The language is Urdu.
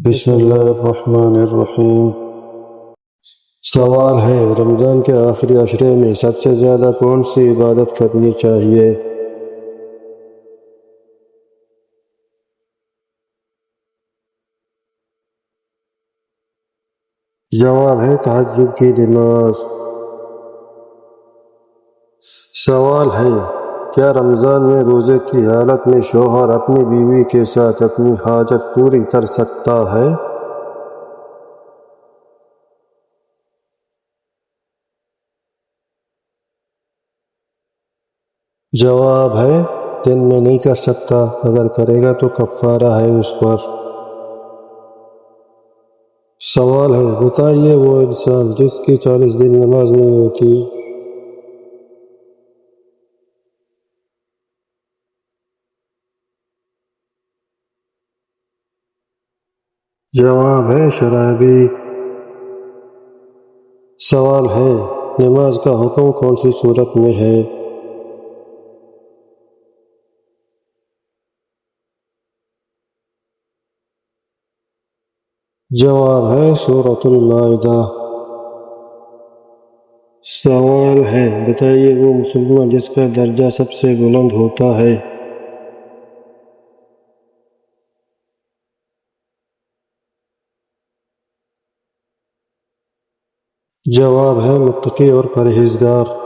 بسم اللہ الرحمن الرحیم۔ سوال ہے، رمضان کے آخری عشرے میں سب سے زیادہ کون سی عبادت کرنی چاہیے؟ جواب ہے تہجد کی نماز۔ سوال ہے، کیا رمضان میں روزے کی حالت میں شوہر اپنی بیوی کے ساتھ اپنی حاجت پوری کر سکتا ہے؟ جواب ہے دن میں نہیں کر سکتا، اگر کرے گا تو کفارہ ہے اس پر۔ سوال ہے، بتائیے وہ انسان جس کی 40 دن نماز نہیں ہوتی۔ جواب ہے شرابی۔ سوال ہے، نماز کا حکم کون سی صورت میں ہے؟ جواب ہے سورۃ المائدہ۔ سوال ہے، بتائیے وہ مسلمان جس کا درجہ سب سے بلند ہوتا ہے۔ جواب ہے متقی اور پرہیزگار۔